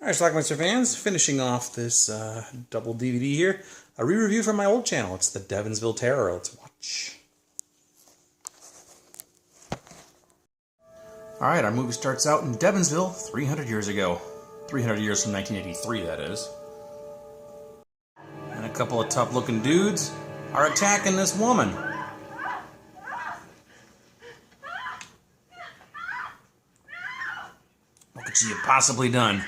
Alright, Schlockmeister fans, finishing off this double DVD here. A re-review from my old channel. It's the DEVONSVILLE Terror. Let's watch. Alright, our movie starts out in DEVONSVILLE 300 years ago. 300 years from 1983, that is. And a couple of tough-looking dudes are attacking this woman. What could she have possibly done?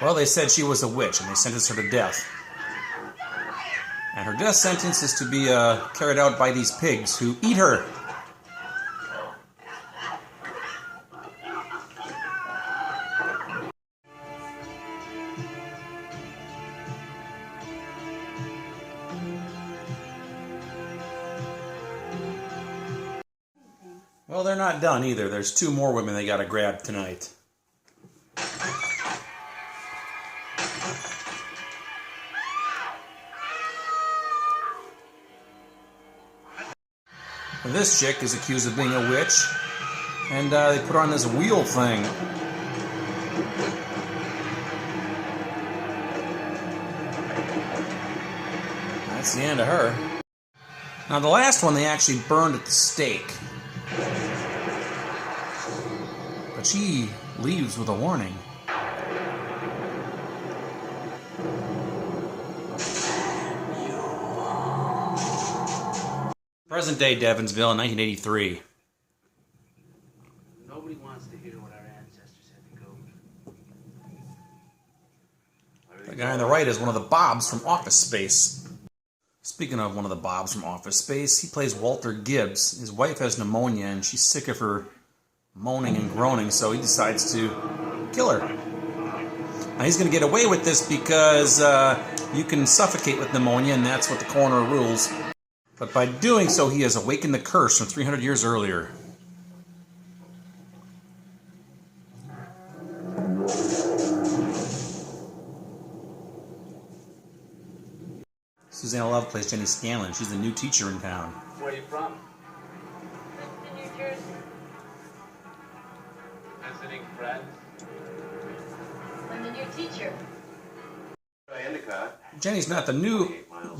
Well, they said she was a witch, and they sentenced her to death. And her death sentence is to be carried out by these pigs who eat her. Well, they're not done either. There's two more women they gotta grab tonight. This chick is accused of being a witch, and they put her on this wheel thing. That's the end of her. Now the last one they actually burned at the stake. But she leaves with a warning. Present day DEVONSVILLE in 1983. Nobody wants to hear what our ancestors had to go through. The guy on the right is one of the Bobs from Office Space. Speaking of one of the Bobs from Office Space, he plays Walter Gibbs. His wife has pneumonia and she's sick of her moaning and groaning, so he decides to kill her. Now he's going to get away with this because you can suffocate with pneumonia, and that's what the coroner rules. But by doing so, he has awakened the curse from 300 years earlier. Susanna Love plays Jenny Scanlon. She's the new teacher in town. Where are you from? New Jersey. Visiting friends? I'm the new teacher. Jenny's not the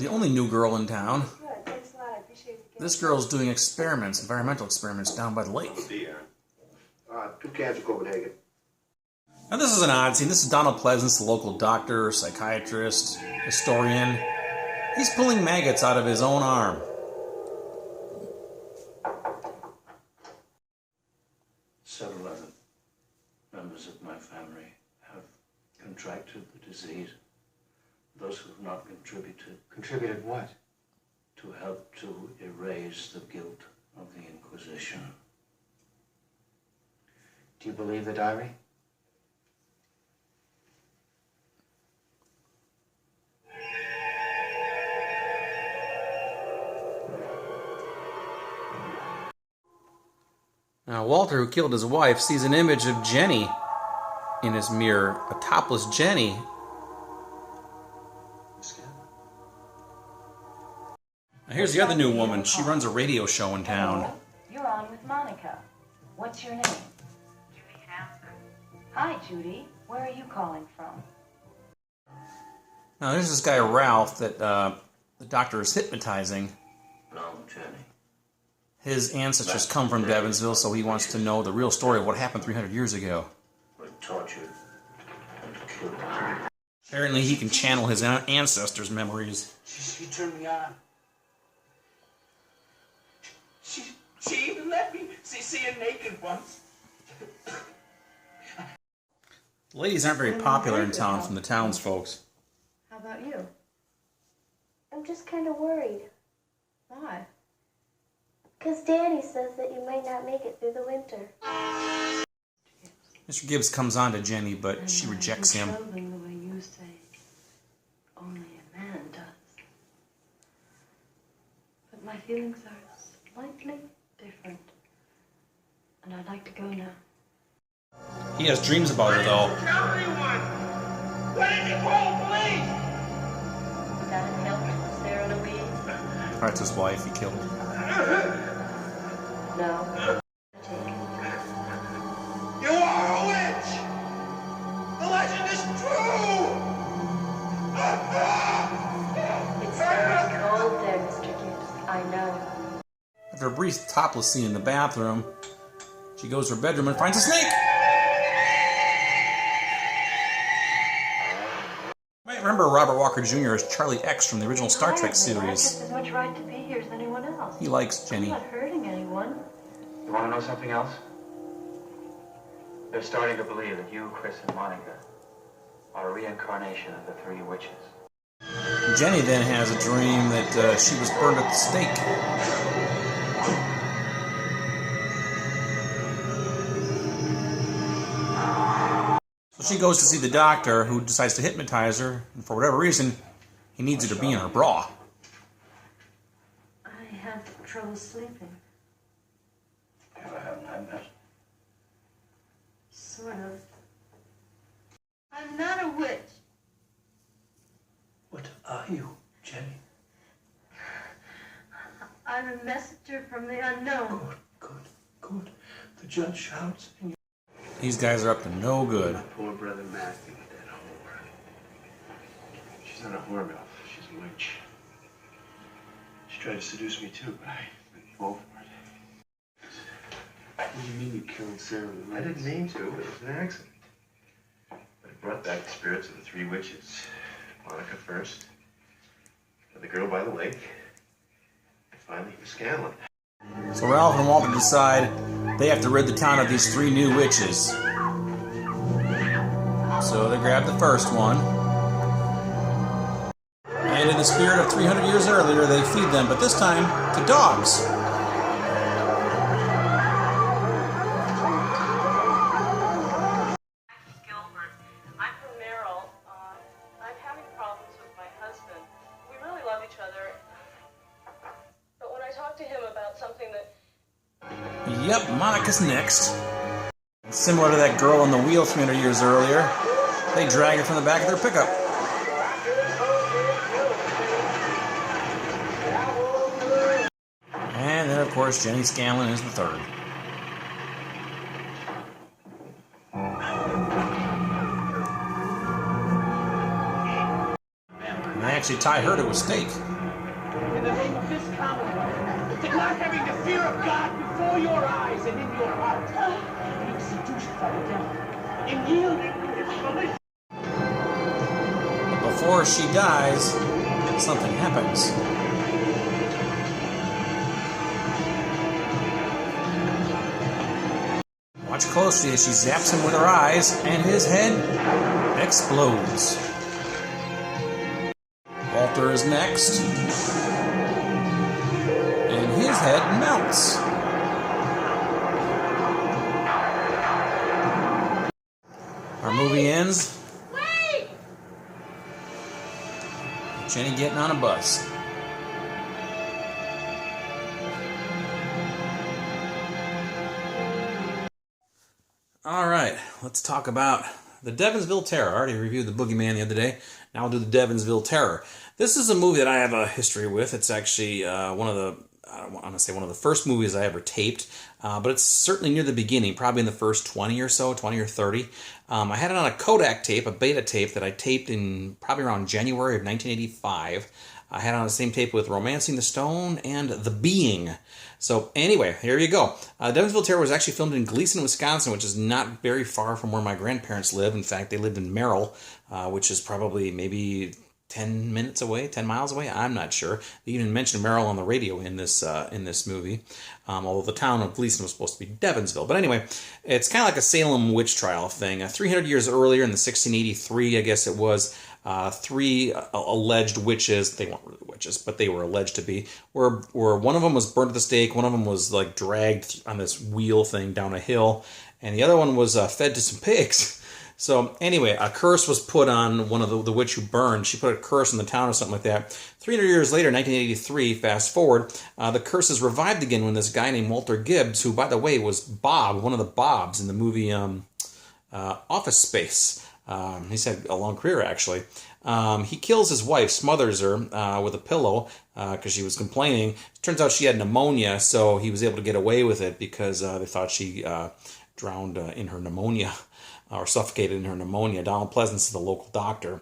only new girl in town. Good, thanks a lot. I appreciate it. This girl's doing experiments, environmental experiments, down by the lake. 2 cans of Copenhagen. Now this is an odd scene. This is Donald Pleasance, the local doctor, psychiatrist, historian. He's pulling maggots out of his own arm. Several other members of my family have contracted the disease. Those who have not contributed. Contributed what? To help to erase the guilt of the Inquisition. Do you believe the diary? Now Walter, who killed his wife, sees an image of Jenny in his mirror, a topless Jenny. Now here's the other new woman. She runs a radio show in town. Hello. You're on with Monica. What's your name? Judy Hampton. Hi, Judy. Where are you calling from? Now there's this guy Ralph that the doctor is hypnotizing. No, Jenny. His ancestors come from DEVONSVILLE, so he wants to know the real story of what happened 300 years ago. We're tortured and killed. Apparently he can channel his ancestors' memories. She turned me on. She even let me see her naked once. The ladies aren't very popular in town from the townsfolk. How about you? I'm just kind of worried. Why? Because Daddy says that you might not make it through the winter. Mr. Gibbs comes on to Jenny, but she rejects him. The way you say only a man does. But my feelings are slightly different. And I'd like to go now. He has dreams about her, though. Tell anyone! Why didn't you call the police? That help, Sarah Louise? That's his wife he killed. No. You are a witch! The legend After a brief topless scene in the bathroom, she goes to her bedroom and finds a snake! You might remember Robert Walker Jr. as Charlie X from the original Star Trek I series. have just as much right to be here as anyone else. He likes Jenny. I'm not hurting anyone. You want to know something else? They're starting to believe that you, Chris, and Monica are a reincarnation of the three witches. Jenny then has a dream that she was burned at the stake. So she goes to see the doctor, who decides to hypnotize her, and for whatever reason, he needs her to be in her bra. I have trouble sleeping. You ever have nightmares? Sort of. I'm not a witch. What are you, Jenny? I'm a messenger from the unknown. Good. The judge shouts and you... These guys are up to no good. My poor brother Matthew, that whore. She's not a whore, Bill. She's a witch. She tried to seduce me too, but I didn't fall for it. What do you mean you killed Sarah? I didn't mean to. It was an accident. But it brought back the spirits of the three witches. Monica first, and the girl by the lake, and finally Miss Scanlon. So Ralph and Walter decide they have to rid the town of these three new witches. So they grab the first one. And in the spirit of 300 years earlier, they feed them, but this time to dogs. Gilbert. I'm from Merrill. I'm having problems with my husband. We really love each other. But when I talk to him about something that... Yep, Monica's next. Similar to that girl on the wheel 300 years earlier, they drag her from the back of their pickup. And then, of course, Jenny Scanlon is the third. And they actually tie her to a stake. In the name of this Commonwealth, that not having the fear of God before your eyes and in your heart, being seduced by the devil, and yielding to his volition. But before she dies, something happens. Watch closely as she zaps him with her eyes, and his head explodes. Walter is next. And his head melts. Our movie ends. Wait! Jenny getting on a bus. All right, let's talk about the DEVONSVILLE Terror. I already reviewed the Boogeyman the other day. Now we'll do the DEVONSVILLE Terror. This is a movie that I have a history with. It's actually one of the, I don't want to say one of the first movies I ever taped, but it's certainly near the beginning, probably in the first 20 or so, 20 or 30. I had it on a Kodak tape, a beta tape that I taped in probably around January of 1985. I had it on the same tape with Romancing the Stone and The Being. So anyway, here you go. DEVONSVILLE Terror was actually filmed in Gleason, Wisconsin, which is not very far from where my grandparents live. In fact, they lived in Merrill, which is probably maybe 10 minutes away, 10 miles away. I'm not sure. They even mentioned Merrill on the radio in this movie, although the town of Gleason was supposed to be Devonsville. But anyway, it's kind of like a Salem witch trial thing. 300 years earlier, in the 1683, I guess it was, three alleged witches, they weren't really witches, but they were alleged to be, where one of them was burnt at the stake, one of them was like dragged on this wheel thing down a hill, and the other one was fed to some pigs. So anyway, a curse was put on one of the witch who burned. She put a curse on the town or something like that. 300 years later, 1983, fast forward, the curse is revived again when this guy named Walter Gibbs, who, by the way, was Bob, one of the Bobs in the movie Office Space. He's had a long career, actually. He kills his wife, smothers her with a pillow because she was complaining. Turns out she had pneumonia, so he was able to get away with it because they thought she drowned in her pneumonia or suffocated in her pneumonia. Donald Pleasance is the local doctor.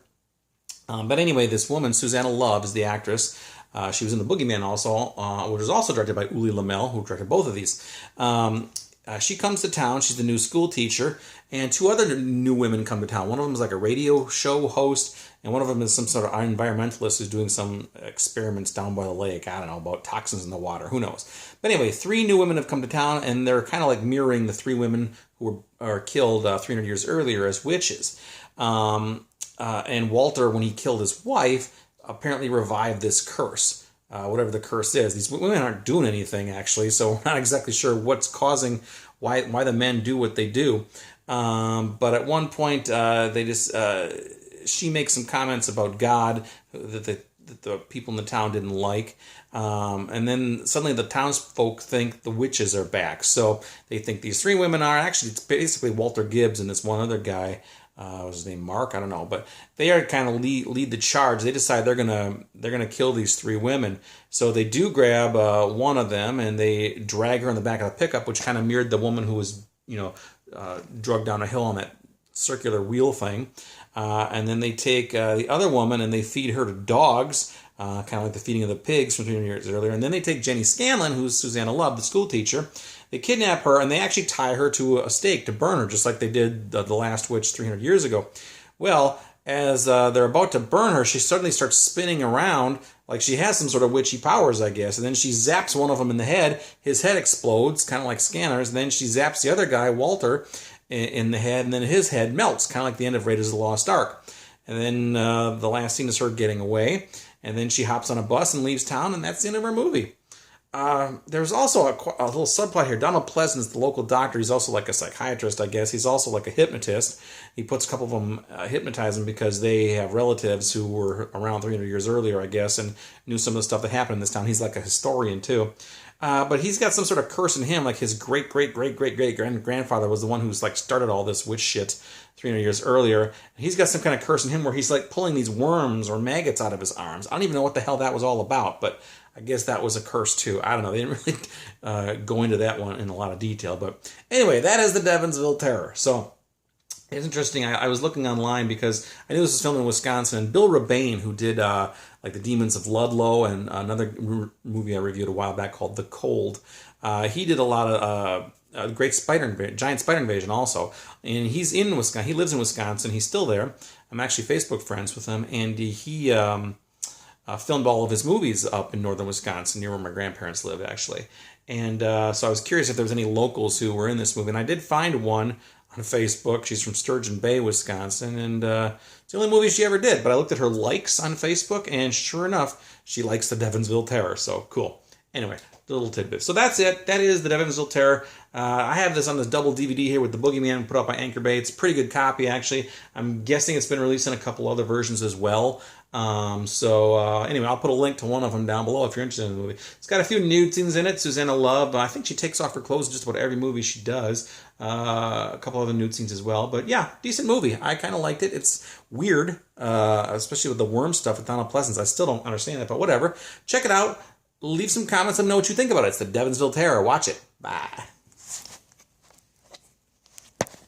But anyway, this woman, Susanna Love, is the actress. She was in The Boogeyman also, which was also directed by Uli Lamel, who directed both of these. She comes to town. She's the new school teacher, and 2 other new women come to town. One of them is like a radio show host, and one of them is some sort of environmentalist who's doing some experiments down by the lake. I don't know, about toxins in the water. Who knows? But anyway, 3 new women have come to town, and they're kind of like mirroring the 3 women who were killed 300 years earlier as witches. And Walter, when he killed his wife, apparently revived this curse. Whatever the curse is. These women aren't doing anything, actually, so we're not exactly sure what's causing why the men do what they do. But at one point, she makes some comments about God that the people in the town didn't like. And then suddenly the townsfolk think the witches are back. So they think these 3 women are. Actually, it's basically Walter Gibbs and this one other guy. Was his name Mark? I don't know, but they are kind of lead the charge. They decide they're gonna kill these 3 women. So they do grab one of them and they drag her in the back of the pickup, which kind of mirrored the woman who was drugged down a hill on that circular wheel thing. And then they take the other woman and they feed her to dogs, kind of like the feeding of the pigs from 300 years earlier. And then they take Jenny Scanlon, who's Susanna Love, the school teacher. They kidnap her, and they actually tie her to a stake to burn her, just like they did the last witch 300 years ago. Well, as they're about to burn her, she suddenly starts spinning around like she has some sort of witchy powers, I guess. And then she zaps one of them in the head. His head explodes, kind of like Scanners. And then she zaps the other guy, Walter, in the head, and then his head melts, kind of like the end of Raiders of the Lost Ark. And then the last scene is her getting away. And then she hops on a bus and leaves town, and that's the end of her movie. There's also a little subplot here. Donald Pleasance, the local doctor, he's also like a psychiatrist, I guess. He's also like a hypnotist. He puts a couple of them, hypnotize them because they have relatives who were around 300 years earlier, I guess, and knew some of the stuff that happened in this town. He's like a historian, too. But he's got some sort of curse in him, like his great-great-great-great-great-grandfather was the one who's like started all this witch shit 300 years earlier. And he's got some kind of curse in him where he's like pulling these worms or maggots out of his arms. I don't even know what the hell that was all about, but I guess that was a curse too. I don't know. They didn't really go into that one in a lot of detail. But anyway, that is the DEVONSVILLE Terror. So it's interesting. I was looking online because I knew this was filmed in Wisconsin. And Bill Rebane, who did like The Demons of Ludlow and another movie I reviewed a while back called The Cold, he did a lot of giant spider invasion also. And he's in Wisconsin. He lives in Wisconsin. He's still there. I'm actually Facebook friends with him. And he filmed all of his movies up in northern Wisconsin, near where my grandparents live, actually. And so I was curious if there was any locals who were in this movie. And I did find one on Facebook. She's from Sturgeon Bay, Wisconsin. And it's the only movie she ever did. But I looked at her likes on Facebook, and sure enough, she likes the DEVONSVILLE Terror. So cool. Anyway, the little tidbit. So that's it. That is the DEVONSVILLE Terror. I have this on this double DVD here with The Boogeyman put up by Anchor Bay. It's a pretty good copy, actually. I'm guessing it's been released in a couple other versions as well. Anyway, I'll put a link to one of them down below if you're interested in the movie. It's got a few nude scenes in it. Susanna Love, I think she takes off her clothes in just about every movie she does. A couple other nude scenes as well. But yeah, decent movie. I kind of liked it. It's weird, especially with the worm stuff with Donald Pleasance. I still don't understand it, but whatever. Check it out. Leave some comments and know what you think about it. It's the DEVONSVILLE Terror. Watch it. Bye.